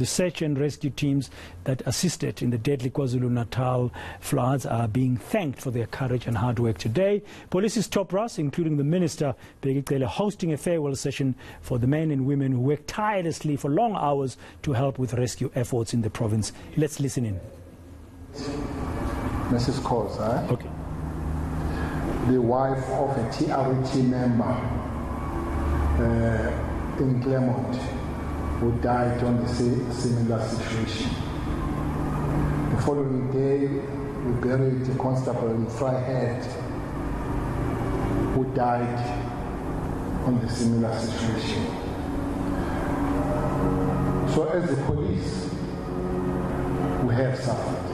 The search and rescue teams that assisted in the deadly KwaZulu-Natal floods are being thanked for their courage and hard work today. Police's top brass, including the Minister Bheki Cele, hosting a farewell session for the men and women who worked tirelessly for long hours to help with rescue efforts in the province. Let's listen in. Mrs. Khoza, okay. The wife of a TRT member in Claremont, who died on the similar situation. The following day, we buried a constable in Fryhead who died on the similar situation. So as the police, we have suffered.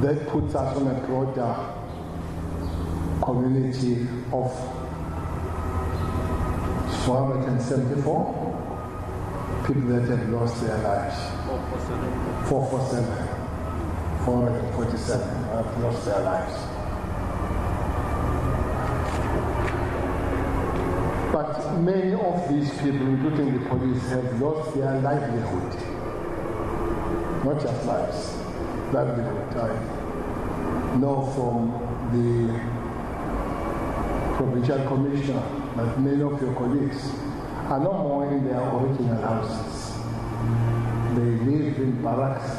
That puts us on a broader community of 474 people that have lost their lives. 447 have lost their lives. But many of these people, including the police, have lost their livelihood. Not just lives, livelihood. I know from the provincial commissioner that many of your colleagues are no more in their original houses. They live in barracks.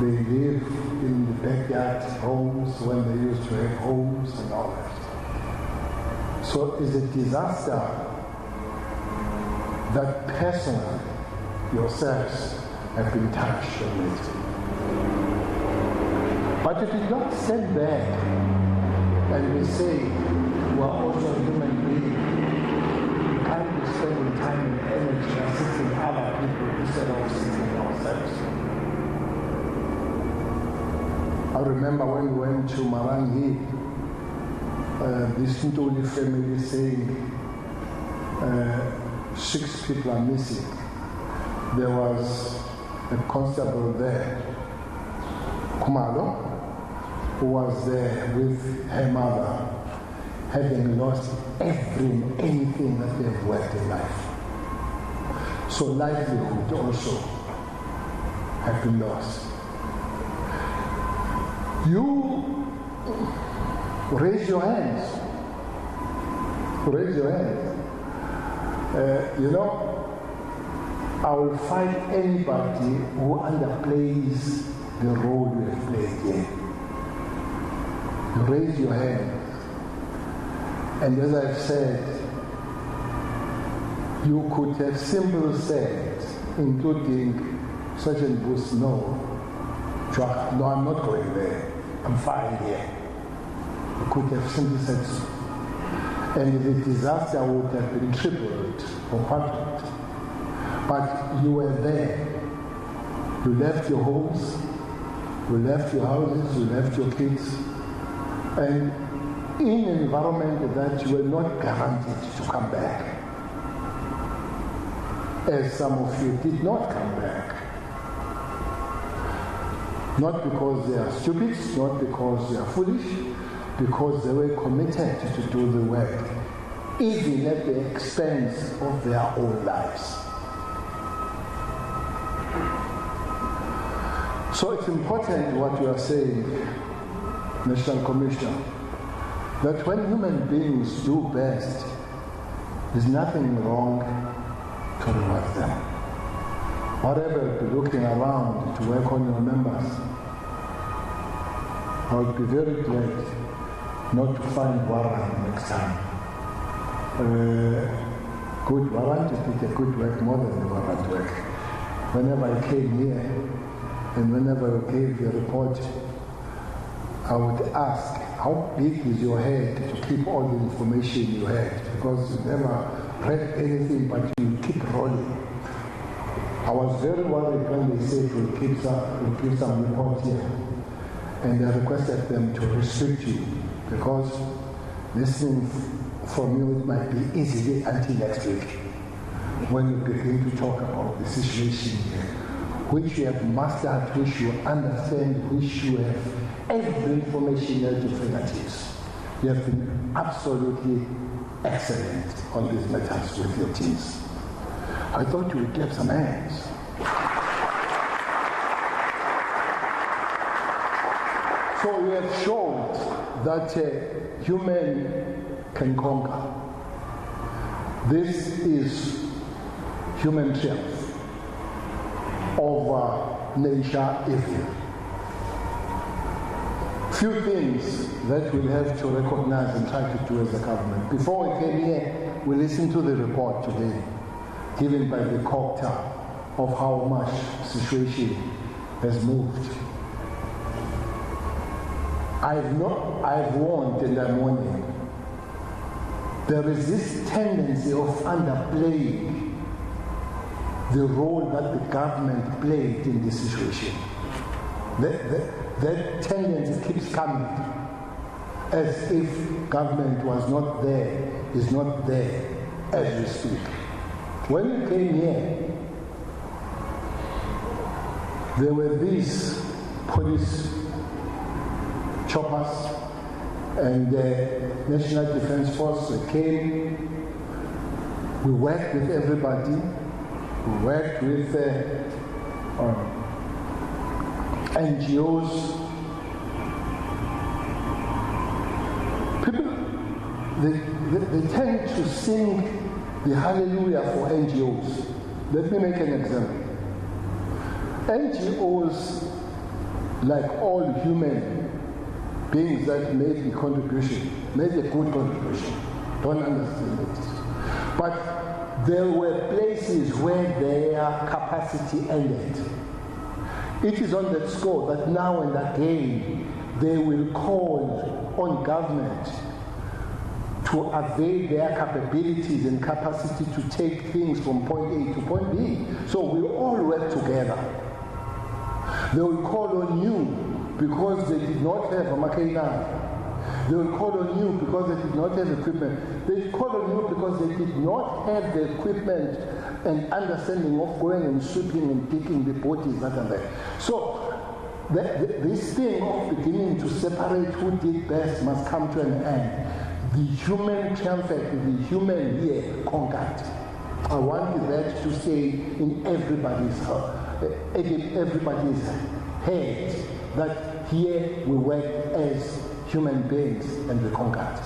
They live in the backyard homes when they used to have homes and all that. So it's a disaster that personally yourselves have been touched on it. But if you don't stand back and we say we are also human beings, we can't be spending time and energy assisting other people instead of assisting ourselves. I remember when we went to Marangi, this Ntuli family saying 6 people are missing. There was a constable there, Kumalo, who was there with her mother, having lost anything that they've worked in life. So livelihood also have been lost. You raise your hands. Raise your hands. I will fight anybody who underplays the role you have played here. You raise your hand. And as I've said, you could have simply said, including Sergeant Bush, no, I'm not going there. I'm fine here. You could have simply said so. And the disaster would have been tripled or quadrupled. But you were there. You left your homes, you left your houses, you left your kids. And in an environment that you were not guaranteed to come back, as some of you did not come back. Not because they are stupid, not because they are foolish, because they were committed to do the work, even at the expense of their own lives. So it's important what you are saying, National Commissioner, that when human beings do best, there's nothing wrong to reward them. Whatever, be looking around to work on your members, I would be very glad not to find warrant next time. Good warrant, you did a good work more than the warrant work. Whenever I came here, and whenever you gave your report, I would ask, how big is your head to keep all the information you had? Because you never read anything, but you keep rolling. I was very worried when they said we'll keep some report here. And I requested them to restrict you, because listening from you it might be easily until next week, when you begin to talk about the situation here, which you have mastered, which you understand, which you have every information at your fingertips. You have been absolutely excellent on these matters with your teams. I thought you would clap some hands. So we have shown that human can conquer. This is human triumph over nature evil. Few things that we'll have to recognize and try to do as a government. Before we came here, we listened to the report today given by the COPTA of how much situation has moved. I've warned and I'm warning. There is this tendency of underplaying the role that the government played in this situation. That tendency keeps coming, as if government was not there, is not there as we speak. When we came here, there were these police choppers and the National Defense Force came. We worked with everybody. We worked with NGOs. People, they tend to sing the hallelujah for NGOs. Let me make an example. NGOs, like all human beings that made a contribution, made a good contribution. Don't understand it. But there were places where their capacity ended. It is on that score that now and again they will call on government to avail their capabilities and capacity to take things from point A to point B. So we all work together. They will call on you because they did not have a Makaina. They will call on you because they did not have equipment. They call on you because they did not have the equipment and understanding of going and sweeping and taking the bodies that are there. So this thing of beginning to separate who did best must come to an end. The human triumph, the human here conquered. I want that to stay in everybody's head, that here we work as human beings and we conquered.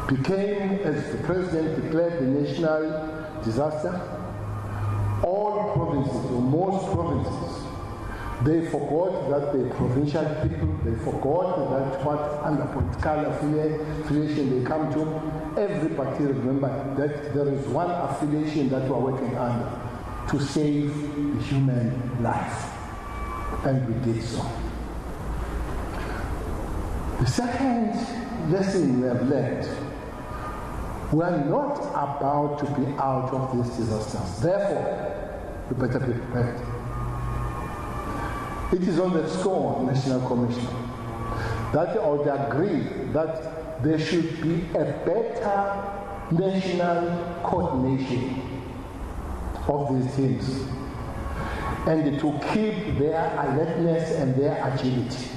Became, as the president declared the national disaster, all provinces, or most provinces, they forgot that they're provincial people, they forgot that what under political affiliation they come to. Everybody remember that there is one affiliation that we're working under, to save the human life. And we did so. The second lesson we have learned, we are not about to be out of these disasters. Therefore, we better be prepared. It is on the score, National Commission, that I would agree that there should be a better national coordination of these teams and to keep their alertness and their agility.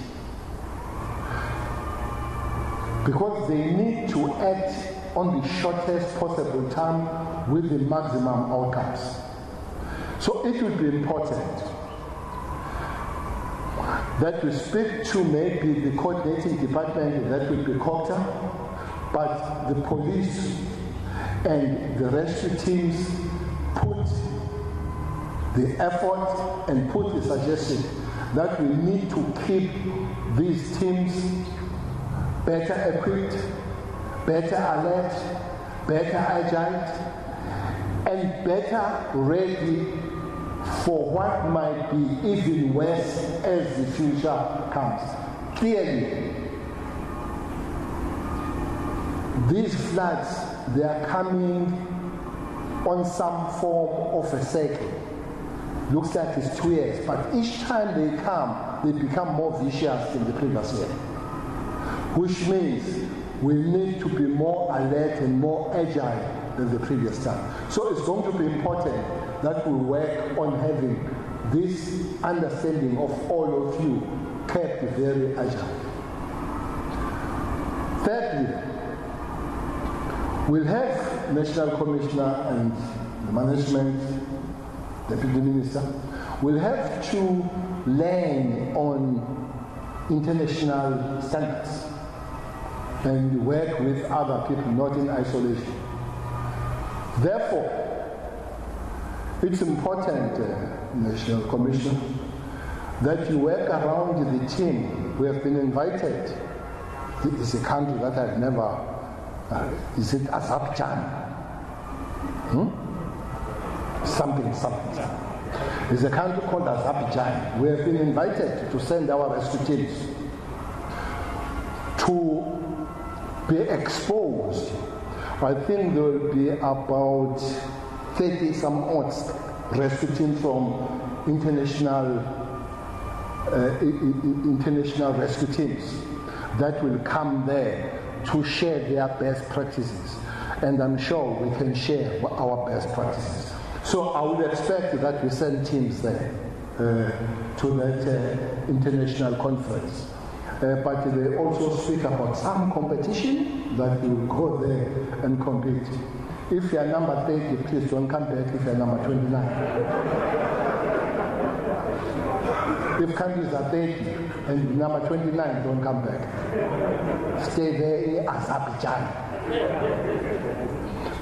Because they need to act on the shortest possible time with the maximum outcomes. So it will be important that we speak to maybe the coordinating department, that will be COPTA, but the police and the rescue teams put the effort and put the suggestion that we need to keep these teams better equipped, better alert, better agile, and better ready for what might be even worse as the future comes. Clearly, these floods, they are coming on some form of a cycle. Looks like it's 2 years, but each time they come, they become more vicious than the previous year. Which means we need to be more alert and more agile than the previous time. So it's going to be important that we work on having this understanding of all of you kept very agile. Thirdly, we'll have National Commissioner and the management, Deputy Minister, will have to learn on international standards and work with other people, not in isolation. Therefore, it's important, National Commission, that you work around the team. We have been invited. It's a country that I've never, is it Azerbaijan? Something. There's a country called Azerbaijan. We have been invited to send our rescue teams to be exposed. I think there will be about 30 some odd rescue teams from international rescue teams that will come there to share their best practices. And I'm sure we can share our best practices. So I would expect that we send teams there to that international conference. But they also speak about some competition that you will go there and compete. If you are number 30, please don't come back if you are number 29. If countries are 30 and number 29, don't come back. Stay there in Azerbaijan.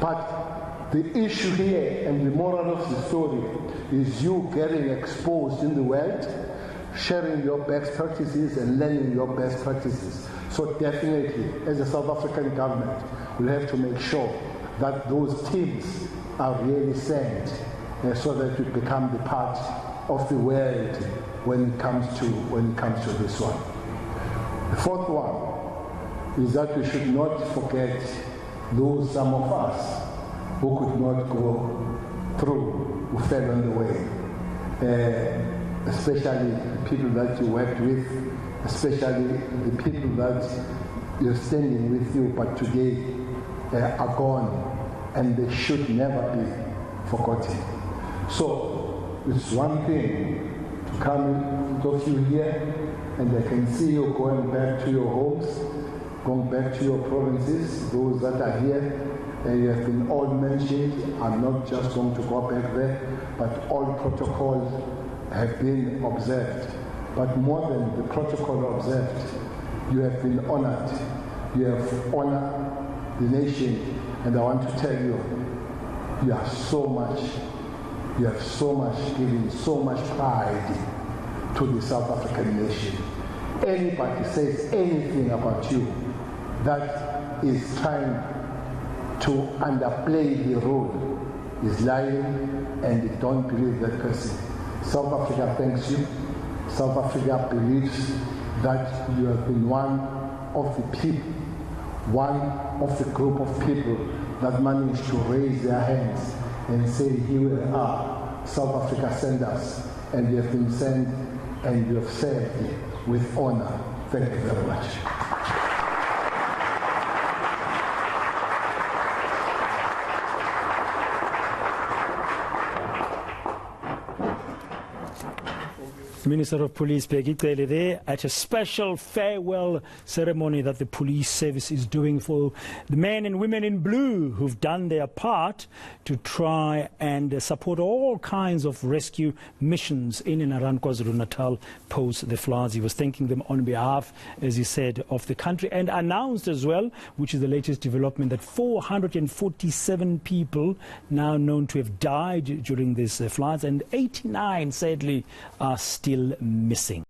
But the issue here and the moral of the story is you getting exposed in the world, sharing your best practices and learning your best practices. So definitely, as a South African government, we'll have to make sure that those teams are really sent so that we become the part of the world when it comes to this one. The fourth one is that we should not forget those some of us who could not go through, who fell on the way, especially the people that you worked with, especially the people that you're standing with you but today are gone, and they should never be forgotten. So it's one thing to come and talk to you here, and I can see you going back to your homes, going back to your provinces, those that are here. You have been all mentioned. I'm not just going to go back there, but all protocols have been observed. But more than the protocol observed, you have been honored. You have honored the nation, and I want to tell you, you have so much given, so much pride to the South African nation. Anybody says anything about you that is trying to underplay the role is lying, and don't believe that person. South Africa thanks you. South Africa believes that you have been one of the people, one of the group of people that managed to raise their hands and say, here we are, South Africa sent us, and you have been sent and you have served with honor. Thank you very much. Minister of Police Bheki Cele there at a special farewell ceremony that the police service is doing for the men and women in blue who've done their part to try and support all kinds of rescue missions in and around KwaZulu-Natal post the floods. He was thanking them on behalf, as he said, of the country, and announced as well, which is the latest development, that 447 people now known to have died during these floods, and 89 sadly are still missing.